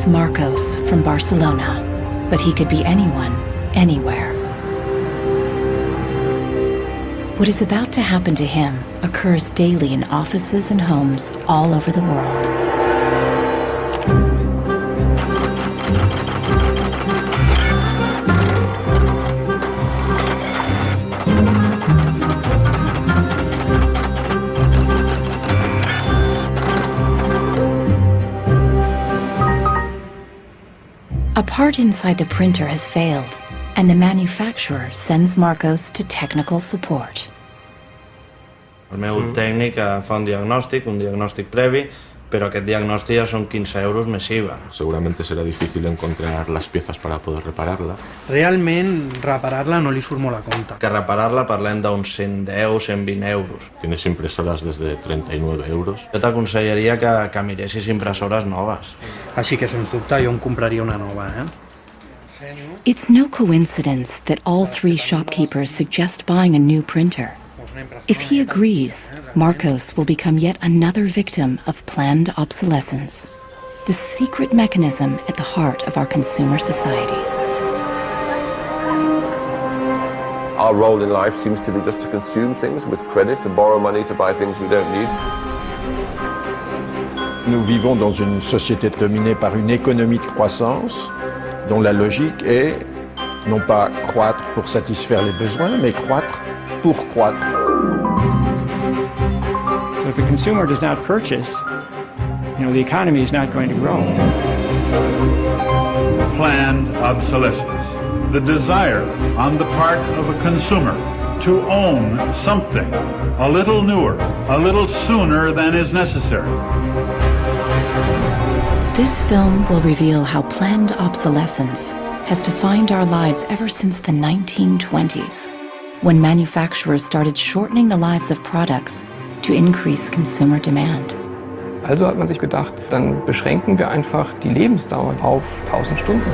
is Marcos from Barcelona, but he could be anyone, anywhere. What is about to happen to him occurs daily in offices and homes all over the world. A part inside the printer has failed, and the manufacturer sends Marcos to technical support. El meu tècnic fa un diagnòstic previ, pero aquest diagnòstic ja són 15 euros més IVA. Seguramente será difícil encontrar las piezas para poder repararla. Realment, reparar-la no li surt molt a compte. Que reparar-la parlem d'uns 110, 120 euros. Tienes impresoras desde 39 euros. Jo t'aconsellaria que miressis impressores noves. Així que, sens dubte, jo em compraria una nova, It's no coincidence that all three shopkeepers suggest buying a new printer. If he agrees, Marcos will become yet another victim of planned obsolescence, the secret mechanism at the heart of our consumer society. Our role in life seems to be just to consume things with credit, to borrow money to buy things we don't need. Nous vivons dans une société dominée par une économie de croissance dont la logique est non pas croître pour satisfaire les besoins, mais croître pour croître. So if the consumer does not purchase, the economy is not going to grow. Planned obsolescence, the desire on the part of a consumer to own something a little newer, a little sooner than is necessary. This film will reveal how planned obsolescence has defined our lives ever since the 1920s, when manufacturers started shortening the lives of products to increase consumer demand. Also hat man sich gedacht, dann beschränken wir einfach die Lebensdauer auf 1000 Stunden.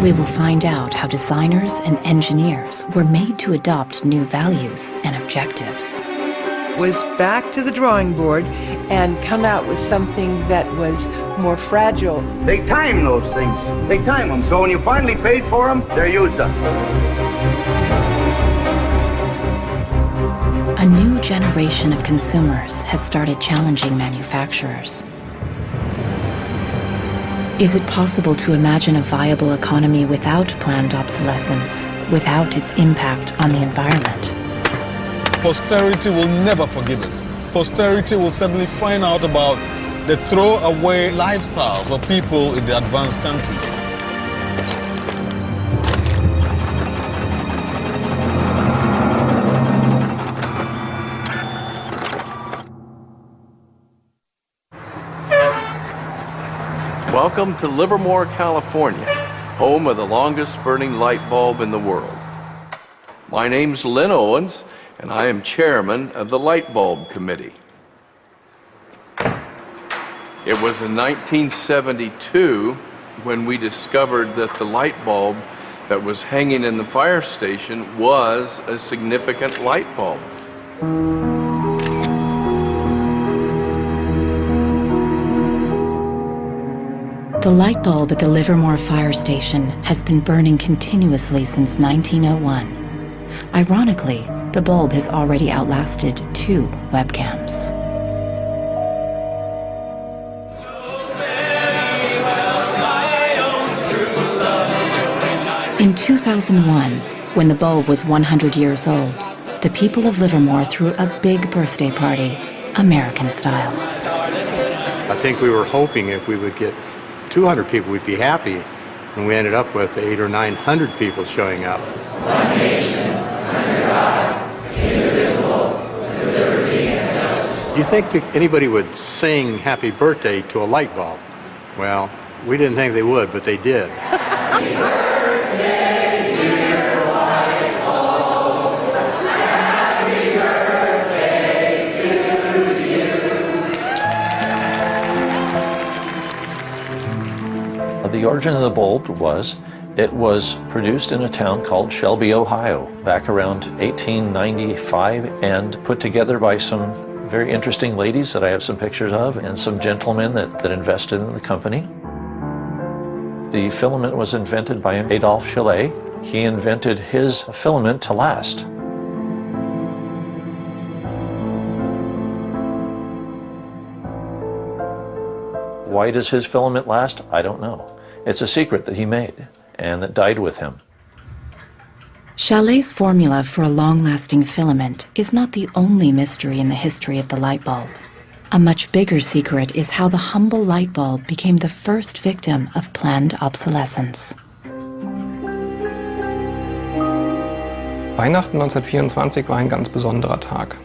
We will find out how designers and engineers were made to adopt new values and objectives. Was back to the drawing board and come out with something that was more fragile. They time those things. They time them. So when you finally paid for them, they're used up. A new generation of consumers has started challenging manufacturers. Is it possible to imagine a viable economy without planned obsolescence, without its impact on the environment? Posterity will never forgive us. Posterity will suddenly find out about the throwaway lifestyles of people in the advanced countries. Welcome to Livermore, California, home of the longest burning light bulb in the world. My name's Lynn Owens, and I am chairman of the Light Bulb Committee. It was in 1972 when we discovered that the light bulb that was hanging in the fire station was a significant light bulb. The light bulb at the Livermore fire station has been burning continuously since 1901. Ironically, the bulb has already outlasted 2 webcams. In 2001, when the bulb was 100 years old, the people of Livermore threw a big birthday party, American style. I think we were hoping if we would get 200 people, we'd be happy, and we ended up with 800 or 900 people showing up. One nation, under God, indivisible, with liberty and justice. You think that anybody would sing happy birthday to a light bulb? Well, we didn't think they would, but they did. The origin of the bulb was, it was produced in a town called Shelby, Ohio, back around 1895, and put together by some very interesting ladies that I have some pictures of, and some gentlemen that invested in the company. The filament was invented by Adolphe Chaillet. He invented his filament to last. Why does his filament last? I don't know. It's a secret that he made and that died with him. Chaillet's formula for a long-lasting filament is not the only mystery in the history of the light bulb. A much bigger secret is how the humble light bulb became the first victim of planned obsolescence. Weihnachten 1924 war ein ganz besonderer Tag.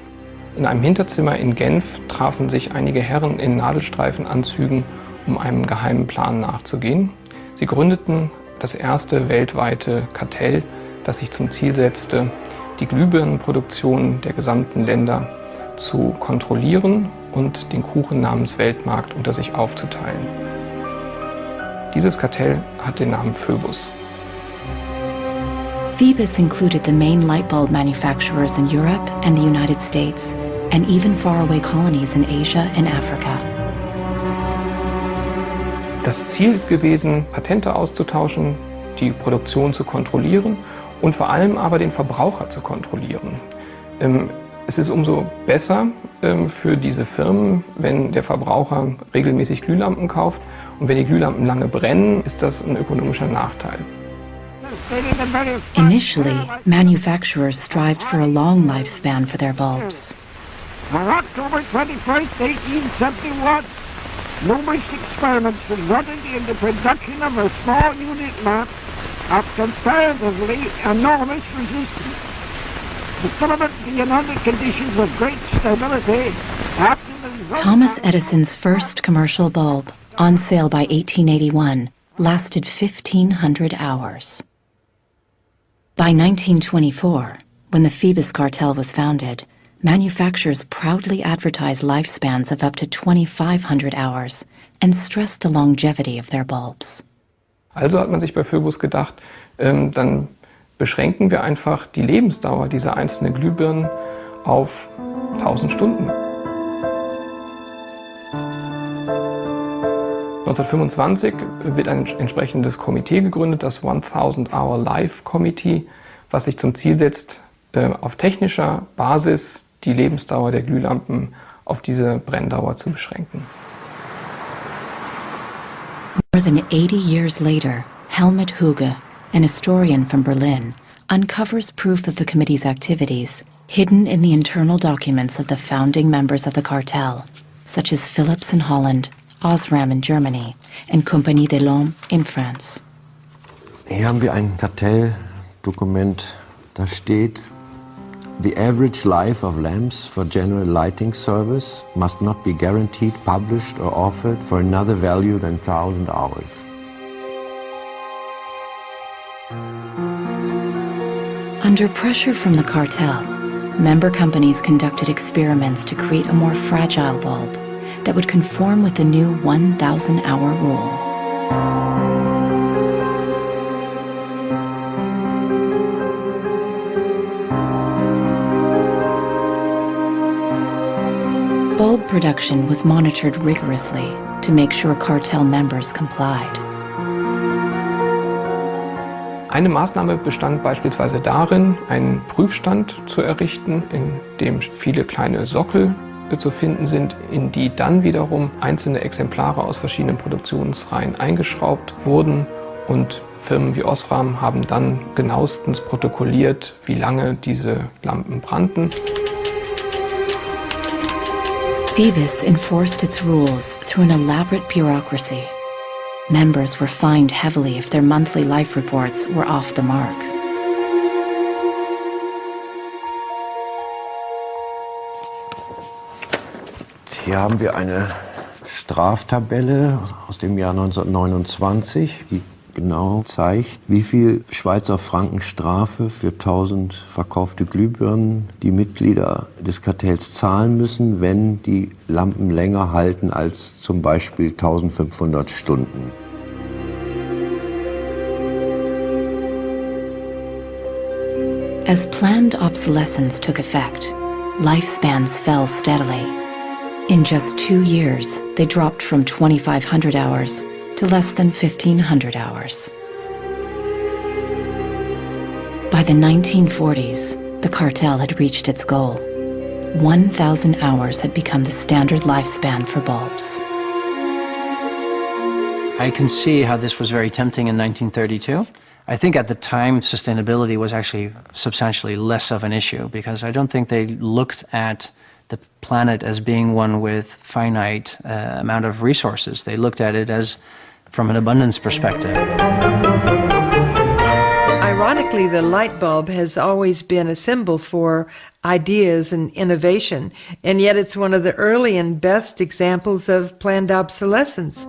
In einem Hinterzimmer in Genf trafen sich einige Herren in Nadelstreifenanzügen, um einem geheimen Plan nachzugehen. Sie gründeten das erste weltweite Kartell, das sich zum Ziel setzte, die Glühbirnenproduktion der gesamten Länder zu kontrollieren und den Kuchen namens Weltmarkt unter sich aufzuteilen. Dieses Kartell hat den Namen Phoebus. Phoebus included the main light bulb manufacturers in Europe and the United States, and even faraway colonies in Asia and Africa. Das Ziel ist gewesen, Patente auszutauschen, die Produktion zu kontrollieren und vor allem aber den Verbraucher zu kontrollieren. Es ist umso besser für diese Firmen, wenn der Verbraucher regelmäßig Glühlampen kauft, und wenn die Glühlampen lange brennen, ist das ein ökonomischer Nachteil. Initially, manufacturers strived for a long lifespan for their bulbs. On October 21st, 1871, numerous experiments resulted in the production of a small unit lamp of comparatively enormous resistance. The filament being under conditions of great stability after the... Thomas Edison's first commercial bulb, on sale by 1881, lasted 1,500 hours. By 1924, when the Phoebus cartel was founded, manufacturers proudly advertised lifespans of up to 2,500 hours and stressed the longevity of their bulbs. Also hat man sich bei Phoebus gedacht, dann beschränken wir einfach die Lebensdauer dieser einzelnen Glühbirnen auf 1000 Stunden. 1925 wird ein entsprechendes Komitee gegründet, das 1000-Hour Life Committee, was sich zum Ziel setzt, auf technischer Basis die Lebensdauer der Glühlampen auf diese Brenndauer zu beschränken. More than 80 years later, Helmut Hüge, an historian from Berlin, uncovers proof of the committee's activities hidden in the internal documents of the founding members of the cartel, such as Philips in Holland, Osram in Germany, and Compagnie des Lampes in France. Hier haben wir ein Kartelldokument, da steht: The average life of lamps for general lighting service must not be guaranteed, published or offered for another value than 1,000 hours. Under pressure from the cartel, member companies conducted experiments to create a more fragile bulb that would conform with the new 1,000-hour rule. Bulb production was monitored rigorously to make sure cartel members complied. Eine Maßnahme bestand beispielsweise darin, einen Prüfstand zu errichten, in dem viele kleine Sockel zu finden sind, in die dann wiederum einzelne Exemplare aus verschiedenen Produktionsreihen eingeschraubt wurden, und Firmen wie Osram haben dann genauestens protokolliert, wie lange diese Lampen brannten. Phoebus enforced its rules through an elaborate bureaucracy. Members were fined heavily if their monthly life reports were off the mark. Hier haben wir eine Straftabelle aus dem Jahr 1929, die genau zeigt, wie viel Schweizer Franken Strafe für 1000 verkaufte Glühbirnen die Mitglieder des Kartells zahlen müssen, wenn die Lampen länger halten als zum Beispiel 1500 Stunden. As planned obsolescence took effect, lifespans fell steadily. In just 2 years, they dropped from 2,500 hours to less than 1,500 hours. By the 1940s, the cartel had reached its goal. 1,000 hours had become the standard lifespan for bulbs. I can see how this was very tempting in 1932. I think at the time sustainability was actually substantially less of an issue, because I don't think they looked at the planet as being one with finite amount of resources. They looked at it as from an abundance perspective. Ironically, the light bulb has always been a symbol for ideas and innovation, and yet it's one of the early and best examples of planned obsolescence.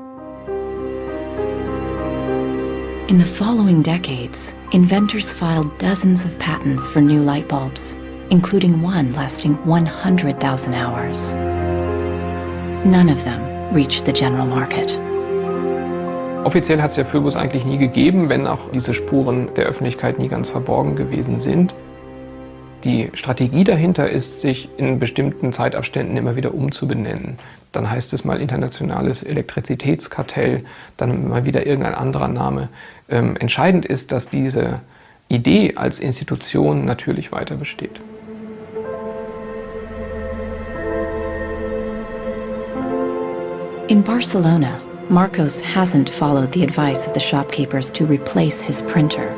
In the following decades, inventors filed dozens of patents for new light bulbs, including one lasting 100,000 hours. None of them reached the general market. Offiziell hat es ja Phobos eigentlich nie gegeben, wenn auch diese Spuren der Öffentlichkeit nie ganz verborgen gewesen sind. Die Strategie dahinter ist, sich in bestimmten Zeitabständen immer wieder umzubenennen. Dann heißt es mal internationales Elektrizitätskartell, dann mal wieder irgendein anderer Name. Entscheidend ist, dass diese Idee als Institution natürlich weiter besteht. In Barcelona, Marcos hasn't followed the advice of the shopkeepers to replace his printer.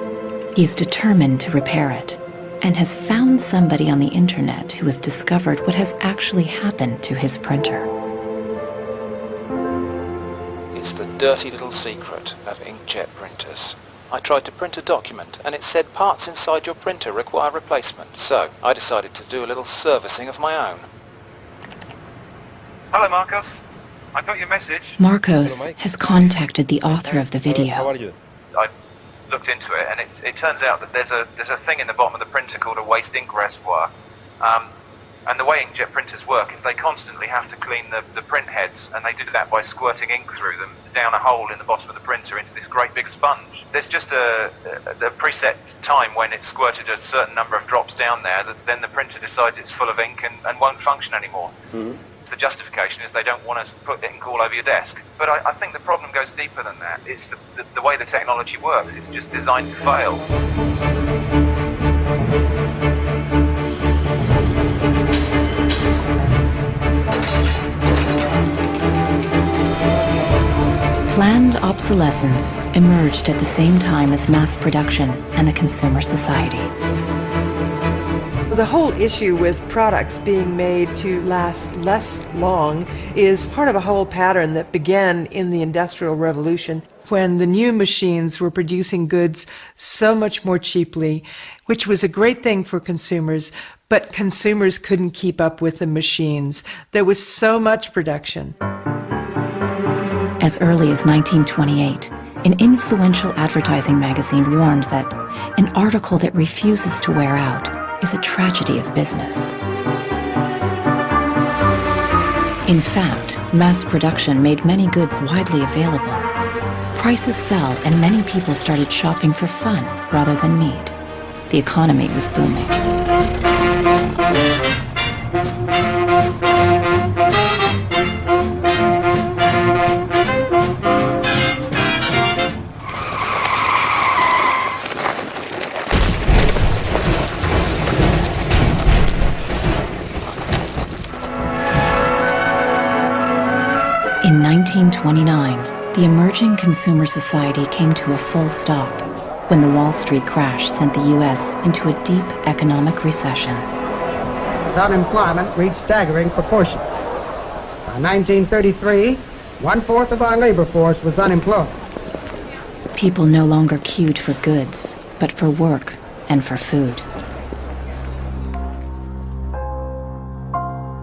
He's determined to repair it, and has found somebody on the internet who has discovered what has actually happened to his printer. It's the dirty little secret of inkjet printers. I tried to print a document and it said parts inside your printer require replacement, so I decided to do a little servicing of my own. Hello, Marcos. I got your message. Marcos has contacted the author of the video. I looked into it, and it turns out that there's a thing in the bottom of the printer called a waste ink reservoir. And the way inkjet printers work is they constantly have to clean the print heads, and they do that by squirting ink through them down a hole in the bottom of the printer into this great big sponge. There's just a preset time when it's squirted a certain number of drops down there that then the printer decides it's full of ink and won't function anymore. Mm-hmm. The justification is they don't want to put ink all over your desk. But I think the problem goes deeper than that. It's the way the technology works. It's just designed to fail. Planned obsolescence emerged at the same time as mass production and the consumer society. The whole issue with products being made to last less long is part of a whole pattern that began in the Industrial Revolution, when the new machines were producing goods so much more cheaply, which was a great thing for consumers, but consumers couldn't keep up with the machines. There was so much production. As early as 1928, an influential advertising magazine warned that an article that refuses to wear out is a tragedy of business. In fact, mass production made many goods widely available. Prices fell and many people started shopping for fun rather than need. The economy was booming. In 1929, the emerging consumer society came to a full stop when the Wall Street crash sent the U.S. into a deep economic recession. Unemployment reached staggering proportions. By 1933, 1/4 of our labor force was unemployed. People no longer queued for goods, but for work and for food.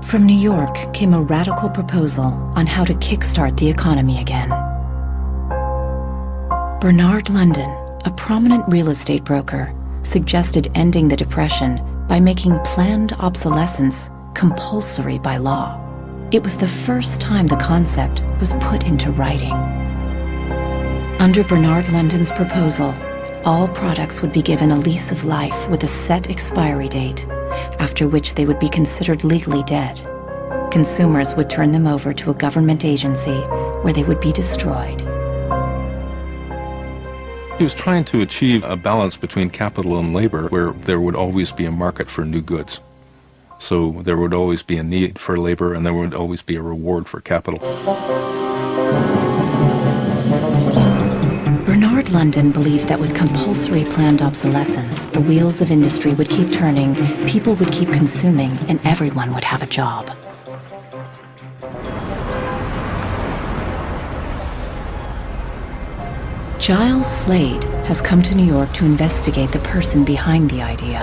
From New York came a radical proposal on how to kickstart the economy again. Bernard London, a prominent real estate broker, suggested ending the Depression by making planned obsolescence compulsory by law. It was the first time the concept was put into writing. Under Bernard London's proposal, all products would be given a lease of life with a set expiry date after which they would be considered legally dead. Consumers would turn them over to a government agency where they would be destroyed. He was trying to achieve a balance between capital and labor where there would always be a market for new goods. So there would always be a need for labor and there would always be a reward for capital. Bernard London believed that with compulsory planned obsolescence, the wheels of industry would keep turning, people would keep consuming, and everyone would have a job. Giles Slade has come to New York to investigate the person behind the idea.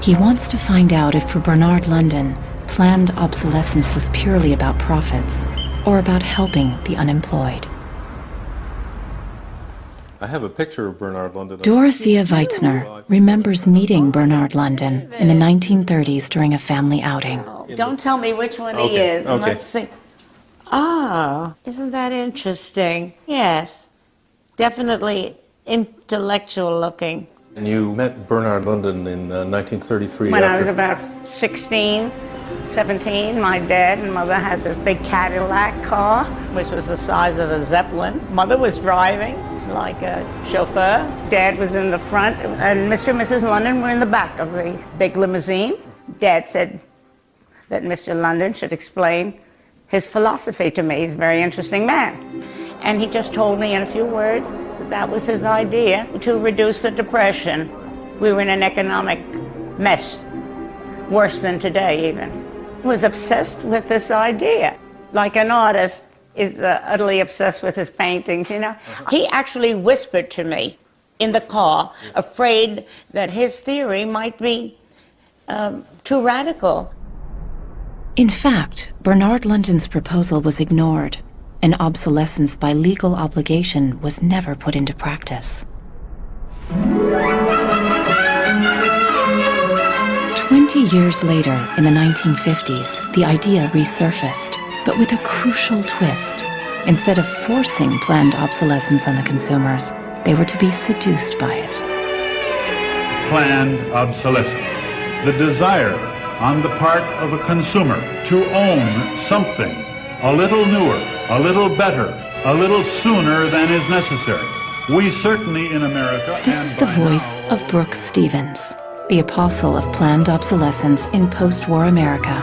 He wants to find out if for Bernard London, planned obsolescence was purely about profits or about helping the unemployed. I have a picture of Bernard London. Dorothea Weitzner remembers meeting Bernard London in the 1930s during a family outing. Don't tell me which one he is. And let's see. Ah, isn't that interesting? Yes. Definitely intellectual looking. And you met Bernard London in 1933. When I was about 16, 17, my dad and mother had this big Cadillac car, which was the size of a Zeppelin. Mother was driving like a chauffeur. Dad was in the front, and Mr. and Mrs. London were in the back of the big limousine. Dad said that Mr. London should explain his philosophy to me. He's a very interesting man. And he just told me in a few words that that was his idea to reduce the Depression. We were in an economic mess, worse than today even. He was obsessed with this idea. Like an artist is utterly obsessed with his paintings, you know. He actually whispered to me in the car, afraid that his theory might be too radical. In fact, Bernard London's proposal was ignored, and obsolescence by legal obligation was never put into practice. 20 years later, in the 1950s, the idea resurfaced, but with a crucial twist. Instead of forcing planned obsolescence on the consumers, they were to be seduced by it. Planned obsolescence. The desire on the part of a consumer to own something a little newer, a little better, a little sooner than is necessary. We certainly in America... This is the voice of Brooks Stevens, the apostle of planned obsolescence in post-war America.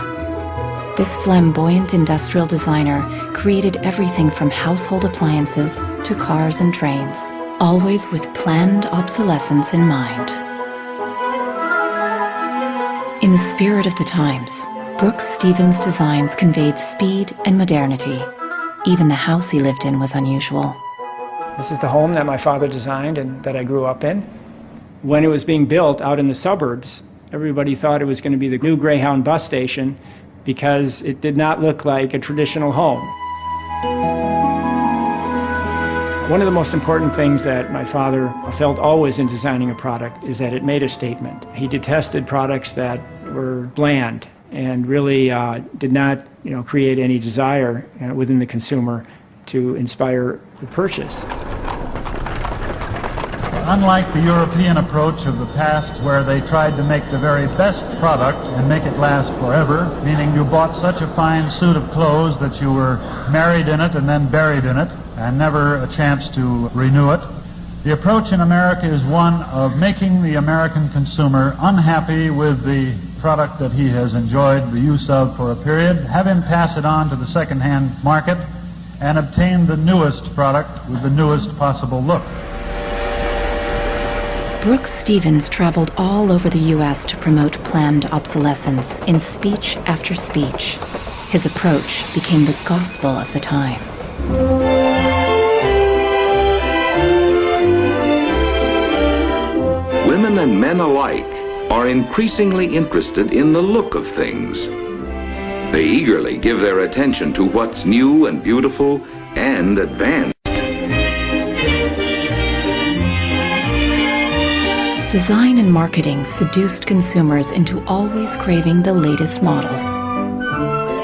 This flamboyant industrial designer created everything from household appliances to cars and trains, always with planned obsolescence in mind. In the spirit of the times, Brooks Stevens' designs conveyed speed and modernity. Even the house he lived in was unusual. This is the home that my father designed and that I grew up in. When it was being built out in the suburbs, everybody thought it was going to be the new Greyhound bus station because it did not look like a traditional home. One of the most important things that my father felt always in designing a product is that it made a statement. He detested products that were bland and really did not, create any desire within the consumer to inspire the purchase. Unlike the European approach of the past where they tried to make the very best product and make it last forever, meaning you bought such a fine suit of clothes that you were married in it and then buried in it and never a chance to renew it, the approach in America is one of making the American consumer unhappy with the product that he has enjoyed the use of for a period, have him pass it on to the second-hand market, and obtain the newest product with the newest possible look. Brooks Stevens traveled all over the U.S. to promote planned obsolescence in speech after speech. His approach became the gospel of the time. Women and men alike are increasingly interested in the look of things. They eagerly give their attention to what's new and beautiful and advanced. Design and marketing seduced consumers into always craving the latest model.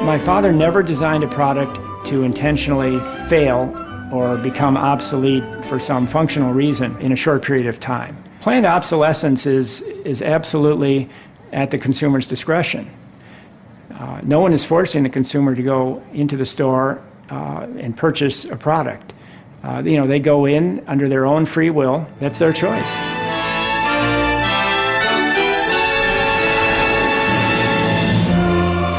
My father never designed a product to intentionally fail or become obsolete for some functional reason in a short period of time. Planned obsolescence is absolutely at the consumer's discretion. No one is forcing the consumer to go into the store and purchase a product. They go in under their own free will. That's their choice.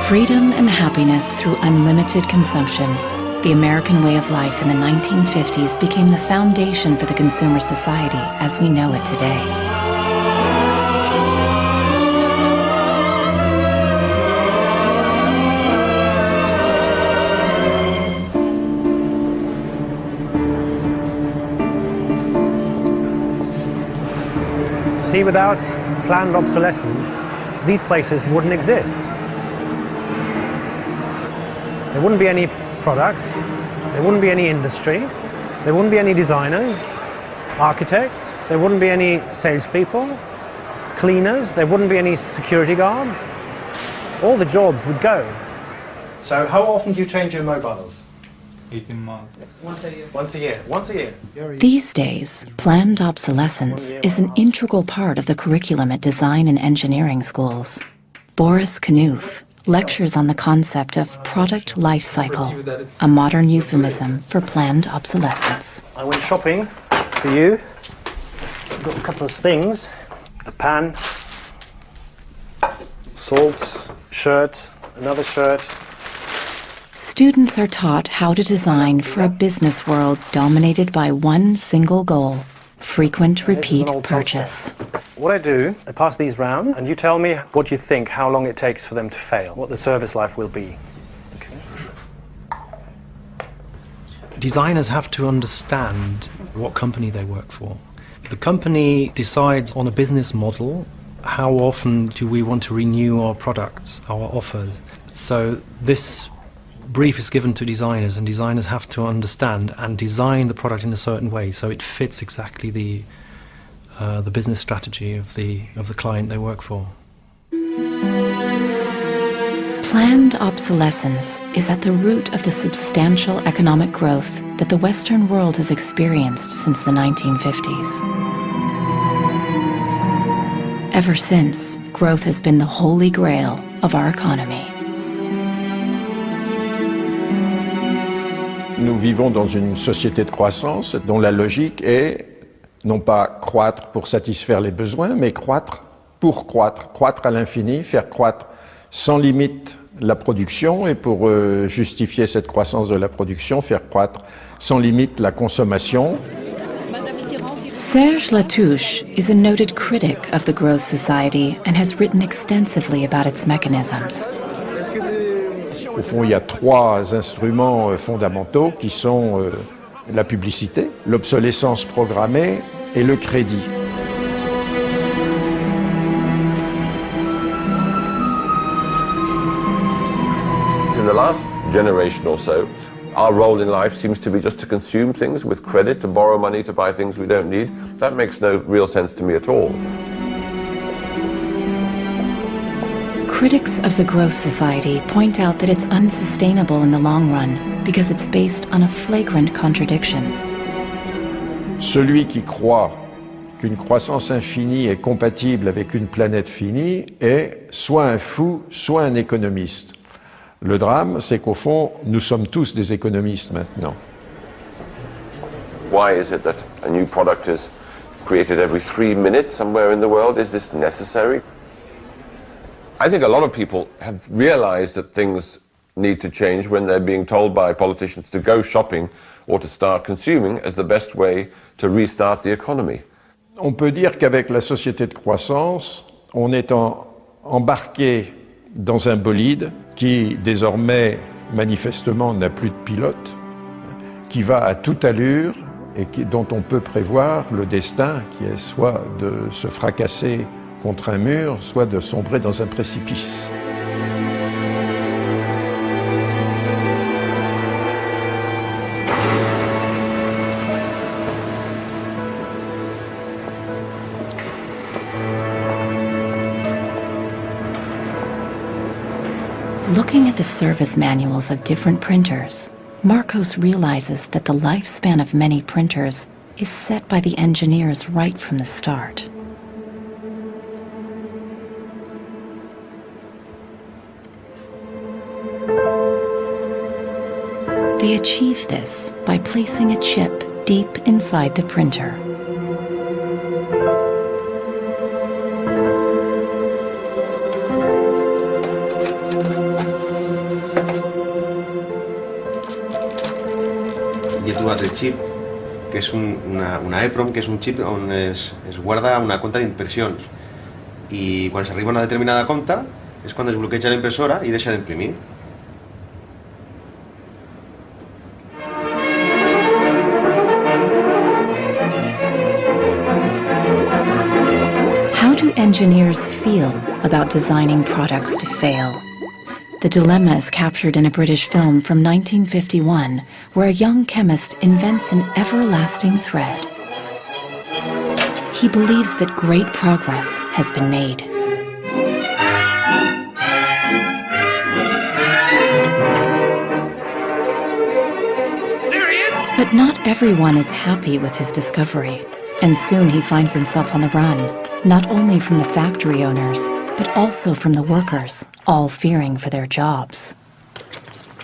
Freedom and happiness through unlimited consumption. The American way of life in the 1950s became the foundation for the consumer society as we know it today. See, without planned obsolescence, these places wouldn't exist. There wouldn't be any products, there wouldn't be any industry, there wouldn't be any designers, architects, there wouldn't be any salespeople, cleaners, there wouldn't be any security guards. All the jobs would go. So how often do you change your mobiles? 18 months. Once a year. Once a year. Once a year. These days, planned obsolescence is an integral part of the curriculum at design and engineering schools. Boris Knuth lectures on the concept of product life cycle, a modern euphemism for planned obsolescence. I went shopping for you. Got a couple of things. A pan, salt, shirt, another shirt. Students are taught how to design for a business world dominated by one single goal: frequent repeat purchase. What I do, I pass these round, and you tell me what you think, how long it takes for them to fail, what the service life will be. Okay. Designers have to understand what company they work for. The company decides on a business model, how often do we want to renew our products, our offers. So this brief is given to designers, and designers have to understand and design the product in a certain way so it fits exactly the business strategy of the client they work for. Planned obsolescence is at the root of the substantial economic growth that the Western world has experienced since the 1950s. Ever since, growth has been the holy grail of our economy. Nous vivons dans une société de croissance dont la logique est non pas croître pour satisfaire les besoins, mais croître pour croître, croître à l'infini, faire croître sans limite la production, et pour justifier cette croissance de la production, faire croître sans limite la consommation. Serge Latouche is a noted critic of the growth society and has written extensively about its mechanisms. Au fond, il y a trois instruments fondamentaux qui sont la publicité, l'obsolescence programmée et le crédit. In the last generation or so, our role in life seems to be just to consume things with credit, to borrow money to buy things we don't need. That makes no real sense to me at all. Critics of the growth society point out that it's unsustainable in the long run because it's based on a flagrant contradiction. Celui qui croit qu'une croissance infinie est compatible avec une planète finie est soit un fou, soit un économiste. Le drame, c'est qu'au fond, nous sommes tous des économistes maintenant. Why is it that a new product is created every 3 minutes somewhere in the world? Is this necessary? I think a lot of people have realized that things need to change when they're being told by politicians to go shopping or to start consuming as the best way to restart the economy. On peut dire qu'avec la société de croissance, on est embarqué dans un bolide qui désormais manifestement n'a plus de pilote, qui va à toute allure et dont on peut prévoir le destin, qui est soit de se fracasser contre un mur, soit de sombrer dans un précipice. Looking at the service manuals of different printers, Marcos realizes that the lifespan of many printers is set by the engineers right from the start. They achieved this by placing a chip deep inside the printer. I he trobat el xip, que és una EEPROM, que és un xip on es guarda una compta d'impressions. I quan s'arriba a una determinada compta és quan es bloqueja la impressora i deixa d'imprimir. How do engineers feel about designing products to fail? The dilemma is captured in a British film from 1951, where a young chemist invents an everlasting thread. He believes that great progress has been made. But not everyone is happy with his discovery, and soon he finds himself on the run, not only from the factory owners, but also from the workers, all fearing for their jobs.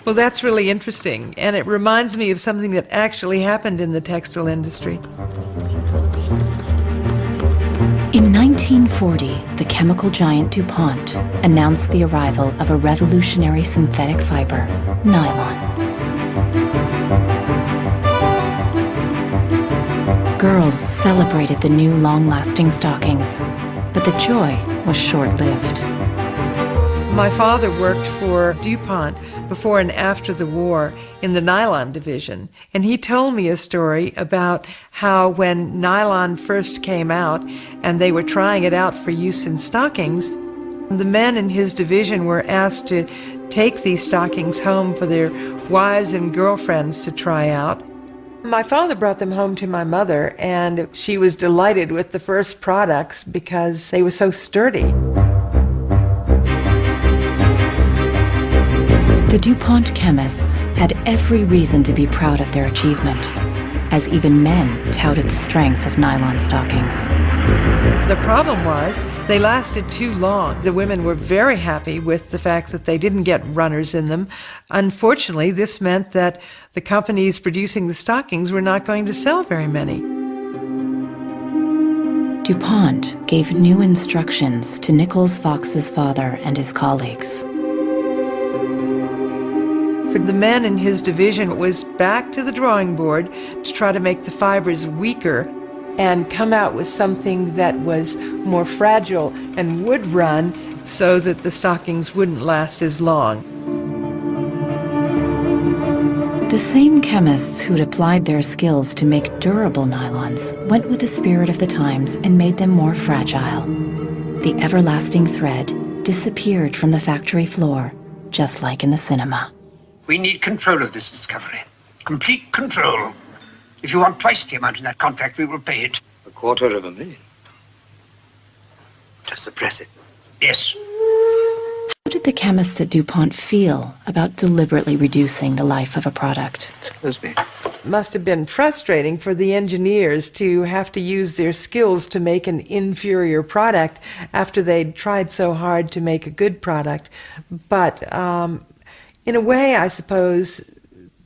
Well, that's really interesting, and it reminds me of something that actually happened in the textile industry. In 1940, the chemical giant DuPont announced the arrival of a revolutionary synthetic fiber, nylon. Girls celebrated the new long-lasting stockings, but the joy was short-lived. My father worked for DuPont before and after the war in the nylon division, and he told me a story about how when nylon first came out and they were trying it out for use in stockings, the men in his division were asked to take these stockings home for their wives and girlfriends to try out. My father brought them home to my mother, and she was delighted with the first products because they were so sturdy. The DuPont chemists had every reason to be proud of their achievement, as even men touted the strength of nylon stockings. The problem was they lasted too long. The women were very happy with the fact that they didn't get runners in them. Unfortunately, this meant that the companies producing the stockings were not going to sell very many. DuPont gave new instructions to Nichols Fox's father and his colleagues. For the men in his division, it was back to the drawing board to try to make the fibers weaker and come out with something that was more fragile and would run so that the stockings wouldn't last as long. The same chemists who'd applied their skills to make durable nylons went with the spirit of the times and made them more fragile. The everlasting thread disappeared from the factory floor, just like in the cinema. We need control of this discovery. Complete control. If you want twice the amount in that contract, we will pay it. $250,000. To suppress it. Yes. How did the chemists at DuPont feel about deliberately reducing the life of a product? Excuse me. Must have been frustrating for the engineers to have to use their skills to make an inferior product after they'd tried so hard to make a good product. But in a way, I suppose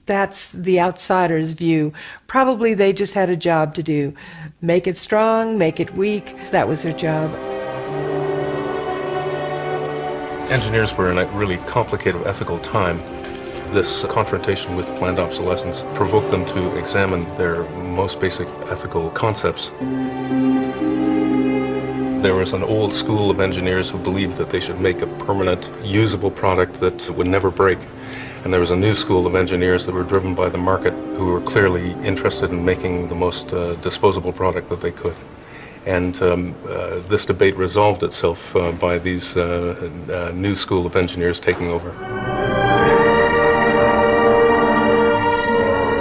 that's the outsider's view. Probably they just had a job to do. Make it strong, make it weak. That was their job. Engineers were in a really complicated ethical time. This confrontation with planned obsolescence provoked them to examine their most basic ethical concepts. There was an old school of engineers who believed that they should make a permanent, usable product that would never break. And there was a new school of engineers that were driven by the market who were clearly interested in making the most disposable product that they could. And this debate resolved itself by these new school of engineers taking over.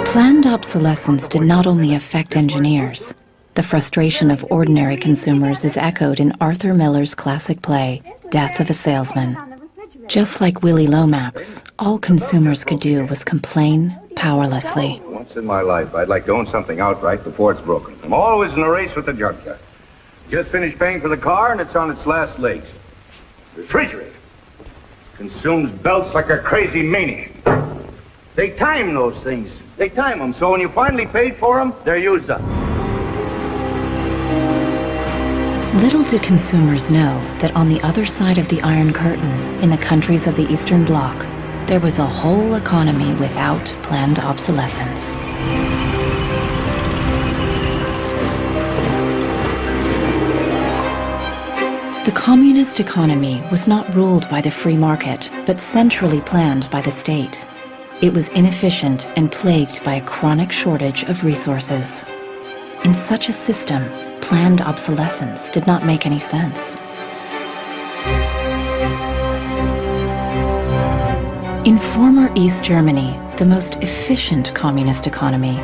Planned obsolescence did not only affect engineers. The frustration of ordinary consumers is echoed in Arthur Miller's classic play, Death of a Salesman. Just like Willie Lomax, all consumers could do was complain powerlessly. Once in my life, I'd like to own something outright before it's broken. I'm always in a race with the junkyard. Just finished paying for the car and it's on its last legs. Refrigerator. Consumes belts like a crazy maniac. They time those things. They time them, so when you finally paid for them, they're used up. Little did consumers know that on the other side of the Iron Curtain, in the countries of the Eastern Bloc, there was a whole economy without planned obsolescence. The communist economy was not ruled by the free market, but centrally planned by the state. It was inefficient and plagued by a chronic shortage of resources. In such a system, planned obsolescence did not make any sense. In former East Germany, the most efficient communist economy,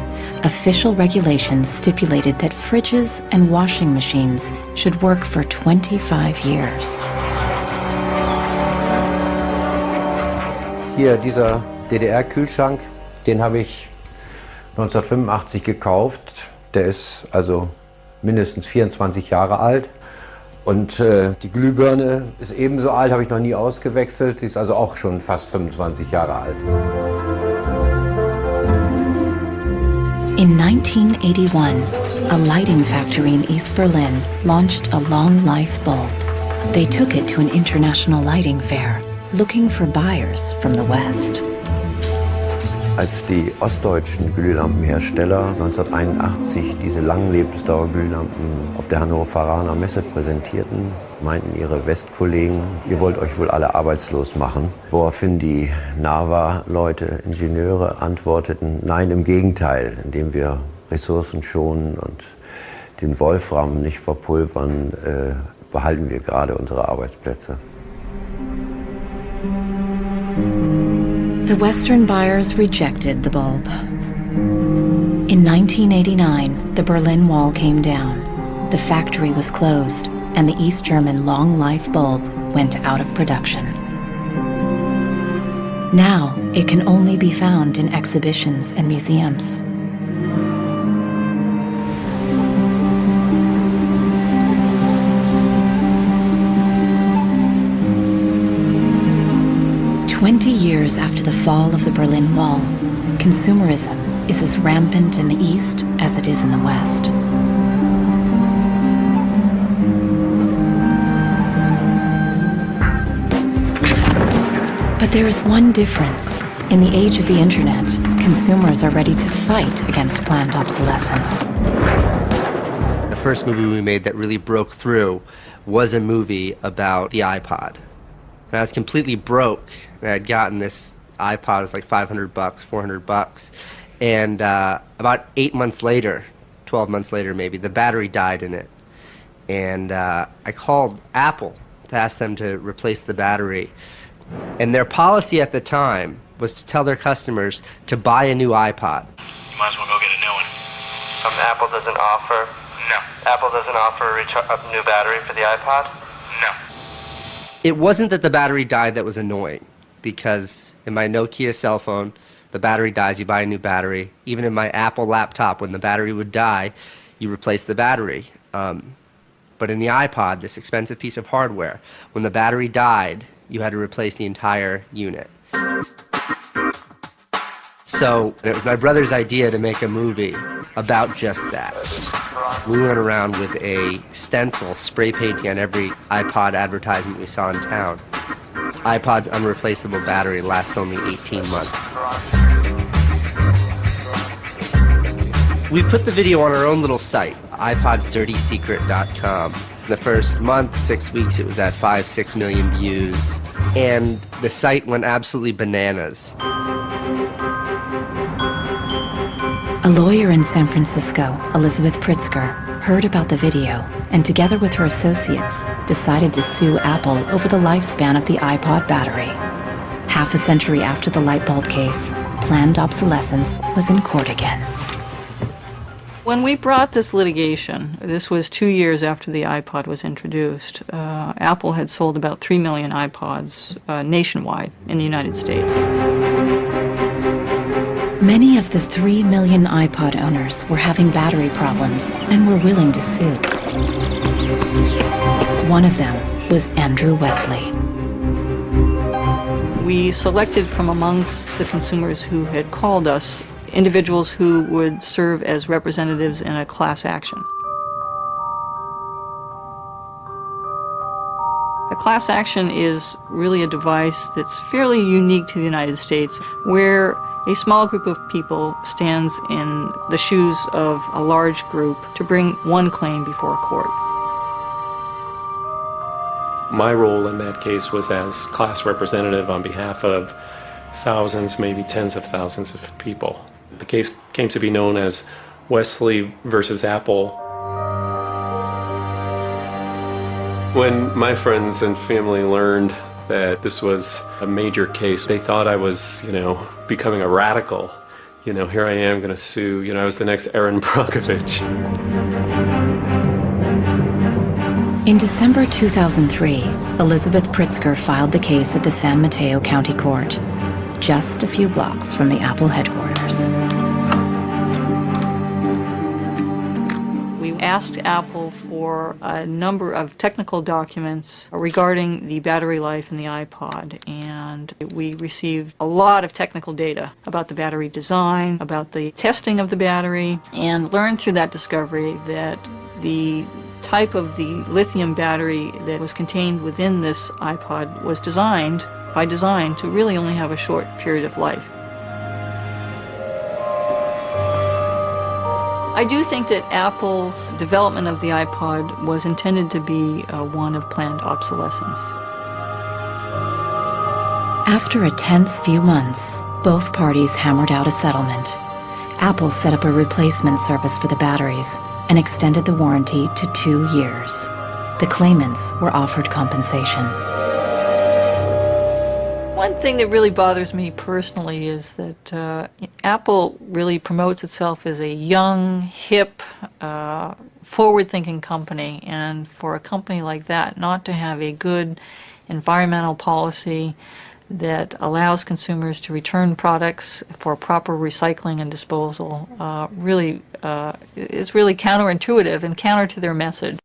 official regulations stipulated that fridges and washing machines should work for 25 years. Hier, dieser DDR-Kühlschrank, den habe ich 1985 gekauft. Der ist also mindestens 24 Jahre alt. Und die Glühbirne ist ebenso alt, habe ich noch nie ausgewechselt. Die ist also auch schon fast 25 Jahre alt. In 1981, a lighting factory in East Berlin launched a long-life bulb. They took it to an international lighting fair, looking for buyers from the West. Als die ostdeutschen Glühlampenhersteller 1981 diese Langlebensdauerglühlampen auf der Hannoveraner Messe präsentierten, meinten ihre Westkollegen, ihr wollt euch wohl alle arbeitslos machen. Woraufhin die NAVA-Leute, Ingenieure, antworteten, nein, im Gegenteil, indem wir Ressourcen schonen und den Wolfram nicht verpulvern, behalten wir gerade unsere Arbeitsplätze. The Western buyers rejected the bulb. In 1989, the Berlin Wall came down. The factory was closed, and the East German long-life bulb went out of production. Now, it can only be found in exhibitions and museums. "20 years after the fall of the Berlin Wall, consumerism is as rampant in the East as it is in the West. But there is one difference. In the age of the internet, consumers are ready to fight against planned obsolescence. The first movie we made that really broke through was a movie about the iPod. And I was completely broke. And I had gotten this iPod, it was like $500, $400. And about 8 months later, 12 months later maybe, the battery died in it. And I called Apple to ask them to replace the battery. And their policy at the time was to tell their customers to buy a new iPod. You might as well go get a new one. Apple doesn't offer? No. Apple doesn't offer a new battery for the iPod? No. It wasn't that the battery died that was annoying, because in my Nokia cell phone, the battery dies, you buy a new battery. Even in my Apple laptop, when the battery would die, you replace the battery. But in the iPod, this expensive piece of hardware, when the battery died, you had to replace the entire unit. So it was my brother's idea to make a movie about just that. We went around with a stencil, spray painting on every iPod advertisement we saw in town. iPod's unreplaceable battery lasts only 18 months. We put the video on our own little site, iPodsDirtySecret.com. The first month, 6 weeks, it was at 5-6 million views, and the site went absolutely bananas. A lawyer in San Francisco, Elizabeth Pritzker, heard about the video and together with her associates decided to sue Apple over the lifespan of the iPod battery. Half a century after the light bulb case, planned obsolescence was in court again. When we brought this litigation, this was 2 years after the iPod was introduced, Apple had sold about 3 million iPods nationwide in the United States. Many of the 3 million iPod owners were having battery problems and were willing to sue. One of them was Andrew Wesley. We selected from amongst the consumers who had called us individuals who would serve as representatives in a class action. A class action is really a device that's fairly unique to the United States, where a small group of people stands in the shoes of a large group to bring one claim before a court. My role in that case was as class representative on behalf of thousands, maybe tens of thousands of people. The case came to be known as Wesley versus Apple. When my friends and family learned that this was a major case, they thought I was, becoming a radical. Here I am going to sue. I was the next Erin Brockovich. In December 2003, Elizabeth Pritzker filed the case at the San Mateo County Court, just a few blocks from the Apple headquarters. We asked Apple for a number of technical documents regarding the battery life in the iPod, and we received a lot of technical data about the battery design, about the testing of the battery, and learned through that discovery that the type of the lithium battery that was contained within this iPod was designed, by design, to really only have a short period of life. I do think that Apple's development of the iPod was intended to be one of planned obsolescence. After a tense few months, both parties hammered out a settlement. Apple set up a replacement service for the batteries and extended the warranty to 2 years. The claimants were offered compensation. One thing that really bothers me personally is that Apple really promotes itself as a young, hip, forward-thinking company, and for a company like that not to have a good environmental policy that allows consumers to return products for proper recycling and disposal really is really counterintuitive and counter to their message.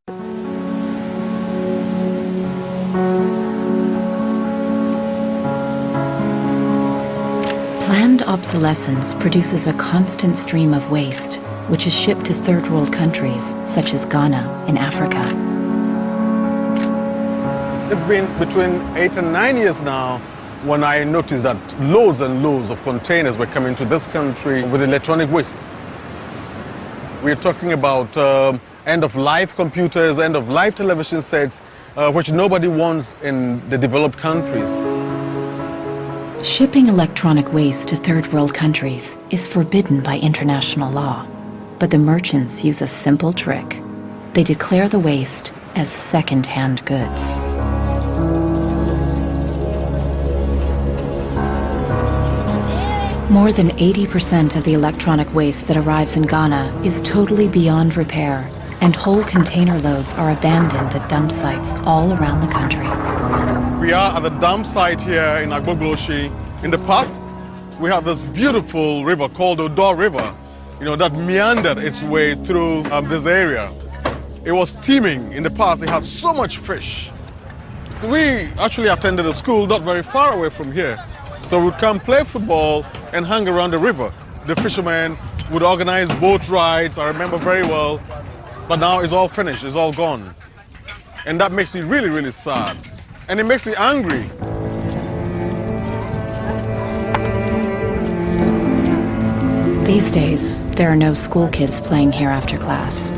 Planned obsolescence produces a constant stream of waste, which is shipped to third world countries, such as Ghana in Africa. It's been between 8 and 9 years now when I noticed that loads and loads of containers were coming to this country with electronic waste. We're talking about end-of-life computers, end-of-life television sets, which nobody wants in the developed countries. Shipping electronic waste to third world countries is forbidden by international law, but the merchants use a simple trick. They declare the waste as second-hand goods. More than 80% of the electronic waste that arrives in Ghana is totally beyond repair, and whole container loads are abandoned at dump sites all around the country. We are at the dump site here in Agbogloshi. In the past, we had this beautiful river called Odor River, that meandered its way through this area. It was teeming. In the past, it had so much fish. We actually attended a school not very far away from here. So we'd come play football and hang around the river. The fishermen would organize boat rides, I remember very well. But now it's all finished, it's all gone. And that makes me really, really sad. And it makes me angry. These days, there are no school kids playing here after class.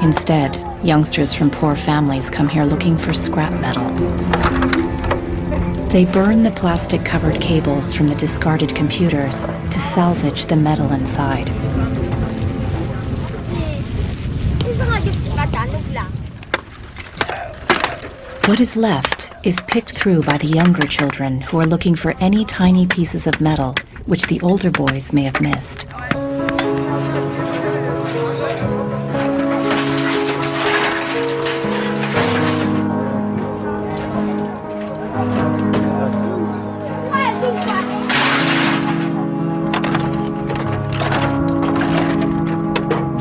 Instead, youngsters from poor families come here looking for scrap metal. They burn the plastic-covered cables from the discarded computers to salvage the metal inside. What is left is picked through by the younger children who are looking for any tiny pieces of metal which the older boys may have missed.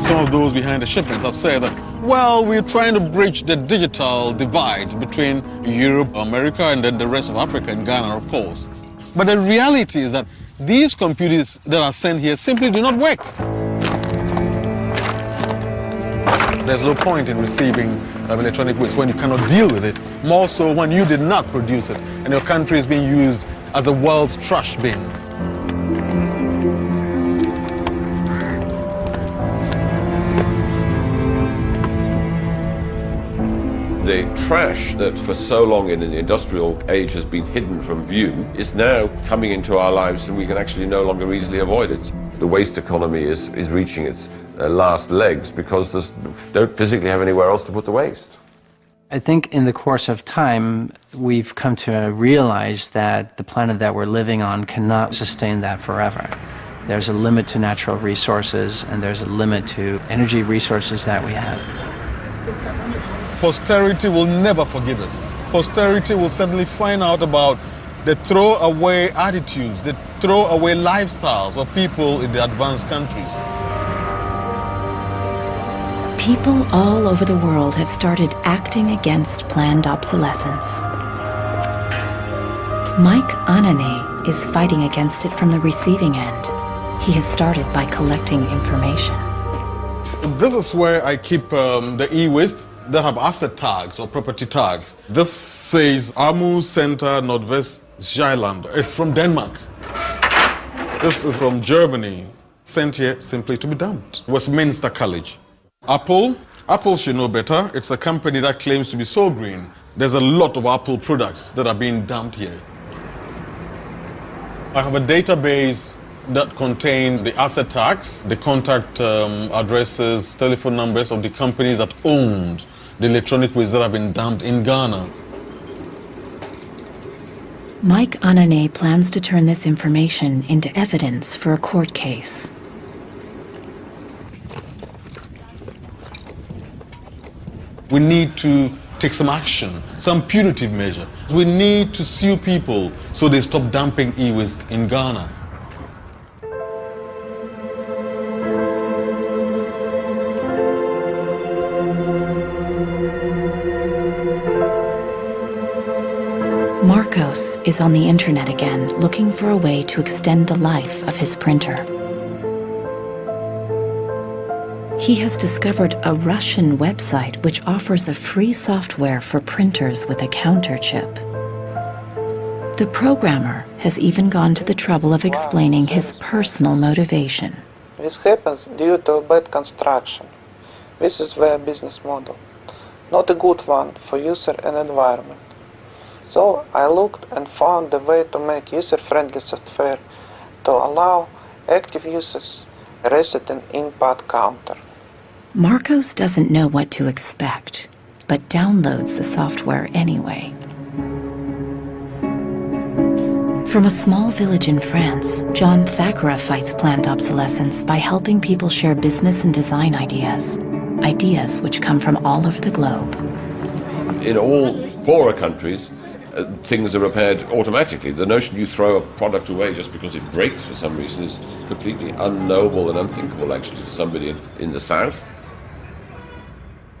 Some of those behind the shipment have said that, well, we're trying to bridge the digital divide between Europe, America, and then the rest of Africa and Ghana, of course. But the reality is that these computers that are sent here simply do not work. There's no point in receiving electronic waste when you cannot deal with it, more so when you did not produce it and your country is being used as the world's trash bin. The trash that for so long in the industrial age has been hidden from view is now coming into our lives, and we can actually no longer easily avoid it. The waste economy is reaching its last legs because they don't physically have anywhere else to put the waste. I think in the course of time, we've come to realize that the planet that we're living on cannot sustain that forever. There's a limit to natural resources, and there's a limit to energy resources that we have. Posterity will never forgive us. Posterity will certainly find out about the throwaway attitudes, the throwaway lifestyles of people in the advanced countries. People all over the world have started acting against planned obsolescence. Mike Anane is fighting against it from the receiving end. He has started by collecting information. This is where I keep the e-waste that have asset tags or property tags. This says Amu Center Nordvest Zeeland. It's from Denmark. This is from Germany, sent here simply to be dumped. Westminster College. Apple should know better. It's a company that claims to be so green. There's a lot of Apple products that are being dumped here. I have a database that contain the asset tags, the contact addresses, telephone numbers of the companies that owned the electronic waste that have been dumped in Ghana. Mike Anane plans to turn this information into evidence for a court case. We need to take some action, some punitive measure. We need to sue people so they stop dumping e-waste in Ghana. Marcos is on the internet again, looking for a way to extend the life of his printer. He has discovered a Russian website which offers a free software for printers with a counter chip. The programmer has even gone to the trouble of explaining his personal motivation. This happens due to bad construction. This is their business model, not a good one for user and environment. So I looked and found a way to make user-friendly software to allow active users to reset an input counter. Marcos doesn't know what to expect, but downloads the software anyway. From a small village in France, John Thakura fights planned obsolescence by helping people share business and design ideas which come from all over the globe. In all poorer countries, things are repaired automatically. The notion you throw a product away just because it breaks for some reason is completely unknowable and unthinkable, actually, to somebody in the South.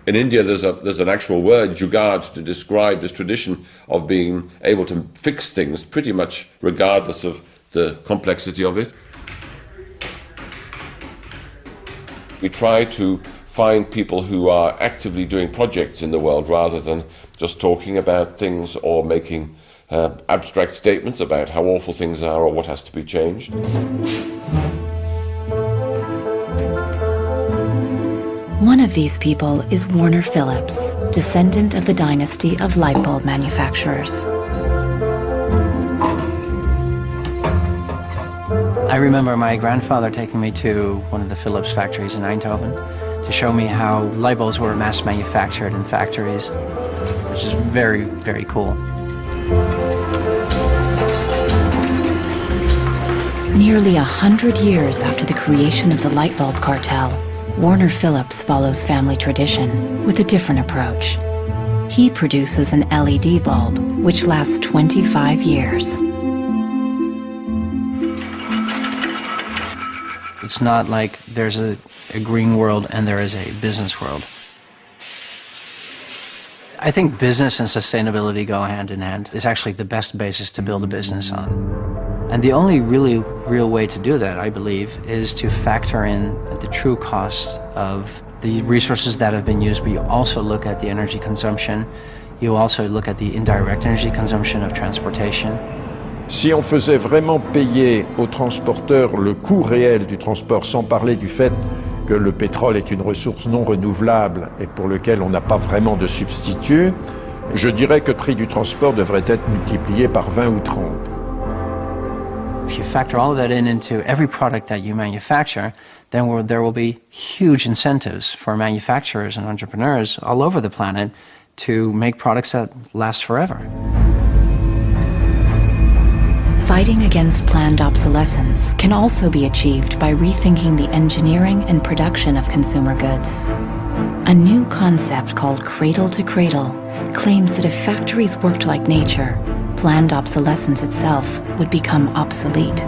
In India, there's an actual word, jugaad, to describe this tradition of being able to fix things pretty much regardless of the complexity of it. We try to find people who are actively doing projects in the world rather than just talking about things or making abstract statements about how awful things are or what has to be changed. One of these people is Warner Phillips, descendant of the dynasty of light bulb manufacturers. I remember my grandfather taking me to one of the Philips factories in Eindhoven to show me how light bulbs were mass manufactured in factories, which is very, very cool. Nearly 100 years after the creation of the light bulb cartel, Warner Phillips follows family tradition with a different approach. He produces an LED bulb, which lasts 25 years. It's not like there's a green world and there is a business world. I think business and sustainability go hand in hand. It's actually the best basis to build a business on. And the only really real way to do that, I believe, is to factor in the true costs of the resources that have been used, but you also look at the energy consumption, you also look at the indirect energy consumption of transportation. Si on faisait vraiment payer aux transporteurs le coût réel du transport, sans parler du fait que le pétrole est une ressource non renouvelable et pour lequel on n'a pas vraiment de substitut, je dirais que le prix du transport devrait être multiplié par 20 ou 30. If you factor all of that into every product that you manufacture, then there will be huge incentives for manufacturers and entrepreneurs all over the planet to make products that last forever. Fighting against planned obsolescence can also be achieved by rethinking the engineering and production of consumer goods. A new concept called cradle to cradle claims that if factories worked like nature, planned obsolescence itself would become obsolete.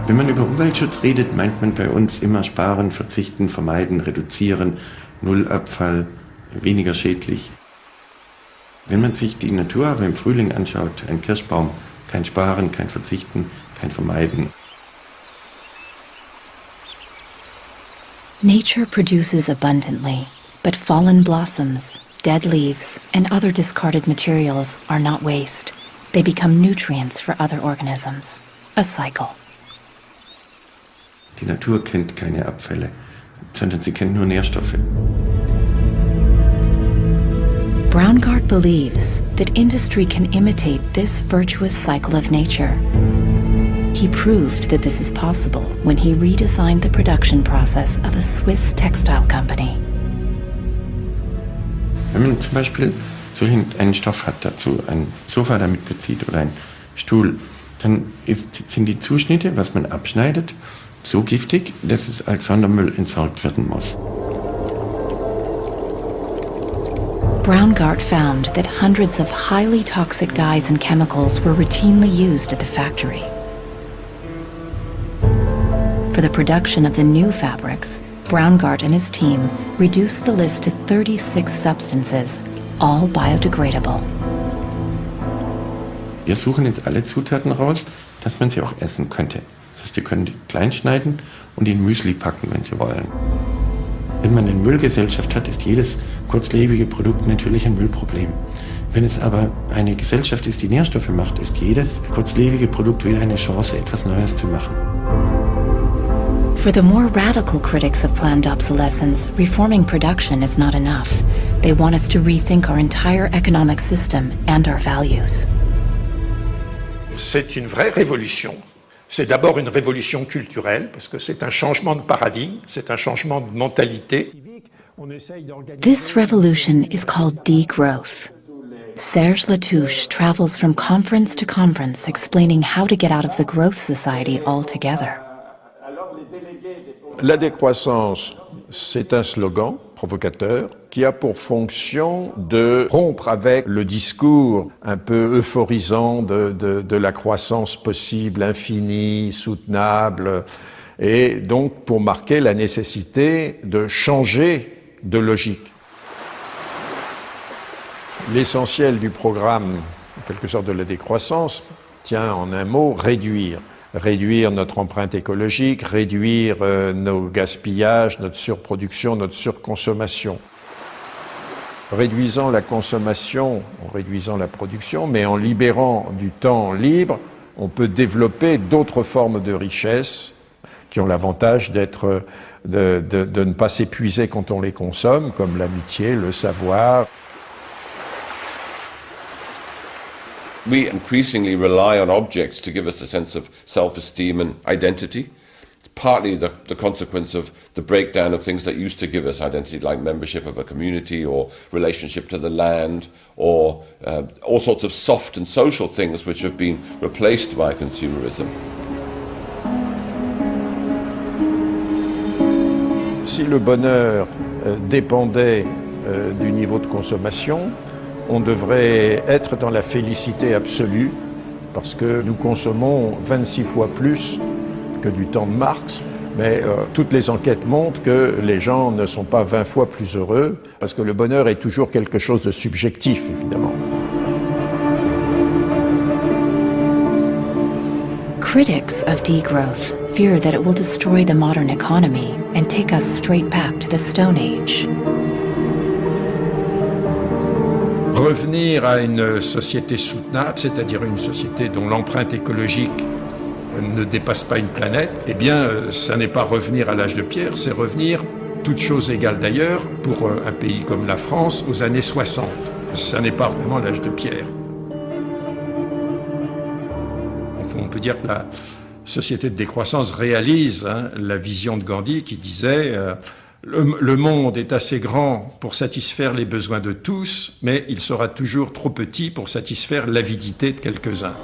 Wenn man über Umweltschutz redet, meint man bei uns immer sparen, verzichten, vermeiden, reduzieren, Nullabfall, weniger schädlich. Wenn man sich die Natur aber im Frühling anschaut, ein Kirschbaum, kein Sparen, kein Verzichten, kein Vermeiden. Nature produces abundantly, but fallen blossoms, dead leaves, and other discarded materials are not waste. They become nutrients for other organisms. A cycle. Die Natur kennt keine Abfälle, sondern sie kennt nur Nährstoffe. Braungart believes that industry can imitate this virtuous cycle of nature. He proved that this is possible when he redesigned the production process of a Swiss textile company. Wenn man zum Beispiel so einen Stoff hat, dazu ein Sofa damit bezieht oder ein Stuhl, dann sind die Zuschnitte, was man abschneidet, so giftig, dass es als Sondermüll entsorgt werden muss. Braungart found that hundreds of highly toxic dyes and chemicals were routinely used at the factory. For the production of the new fabrics, Braungart and his team reduced the list to 36 substances, all biodegradable. Wir suchen jetzt alle Zutaten raus, dass man sie auch essen könnte. Das heißt, ihr könnt klein schneiden und in Müsli packen, wenn Sie wollen. Wenn man eine Müllgesellschaft hat, ist jedes kurzlebige Produkt natürlich ein Müllproblem. Wenn es aber eine Gesellschaft ist, die Nährstoffe macht, ist jedes kurzlebige Produkt wieder eine Chance, etwas Neues zu machen. For the more radical critics of planned obsolescence, reforming production is not enough. They want us to rethink our entire economic system and our values. C'est une vraie révolution. C'est d'abord une révolution culturelle, parce que c'est un changement de paradigme, c'est un changement de mentalité. This revolution is called degrowth. Serge Latouche travels from conference to conference explaining how to get out of the growth society altogether. La décroissance, c'est un slogan provocateur qui a pour fonction de rompre avec le discours un peu euphorisant de la croissance possible, infinie, soutenable, et donc pour marquer la nécessité de changer de logique. L'essentiel du programme, en quelque sorte de la décroissance, tient en un mot réduire. Réduire notre empreinte écologique, réduire nos gaspillages, notre surproduction, notre surconsommation. Réduisant la consommation, en réduisant la production, mais en libérant du temps libre, on peut développer d'autres formes de richesse qui ont l'avantage de ne pas s'épuiser quand on les consomme, comme l'amitié, le savoir. We increasingly rely on objects to give us a sense of self-esteem and identity. It's partly the consequence of the breakdown of things that used to give us identity, like membership of a community or relationship to the land, or all sorts of soft and social things which have been replaced by consumerism. Si le bonheur dépendait du niveau de consommation, on devrait être dans la félicité absolue, parce que nous consommons 26 fois plus que du temps de Marx, mais toutes les enquêtes montrent que les gens ne sont pas 20 fois plus heureux, parce que le bonheur est toujours quelque chose de subjectif, évidemment. Critics of degrowth fear that it will destroy the modern economy and take us straight back to the Stone Age. Revenir à une société soutenable, c'est-à-dire une société dont l'empreinte écologique ne dépasse pas une planète, eh bien, ça n'est pas revenir à l'âge de pierre, c'est revenir, toutes choses égales d'ailleurs, pour un pays comme la France, aux années 60. Ça n'est pas vraiment l'âge de pierre. On peut dire que la société de décroissance réalise la vision de Gandhi qui disait le monde est assez grand pour satisfaire les besoins de tous, mais il sera toujours trop petit pour satisfaire l'avidité de quelques-uns.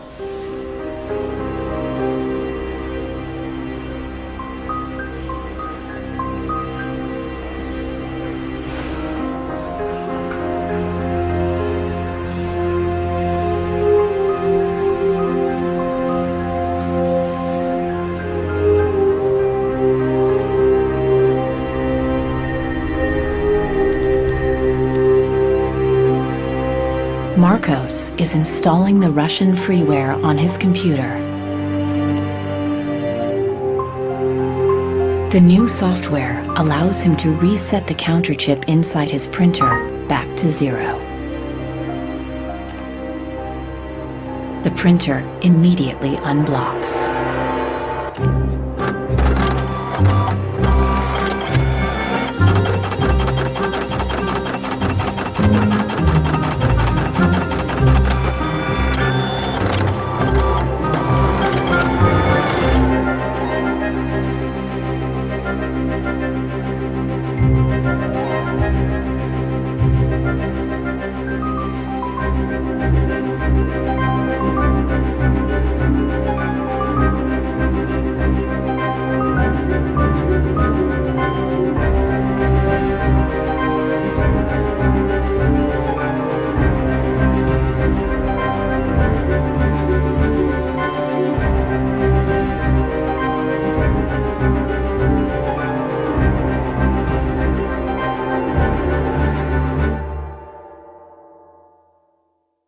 Marcos is installing the Russian freeware on his computer. The new software allows him to reset the counter chip inside his printer back to 0. The printer immediately unblocks.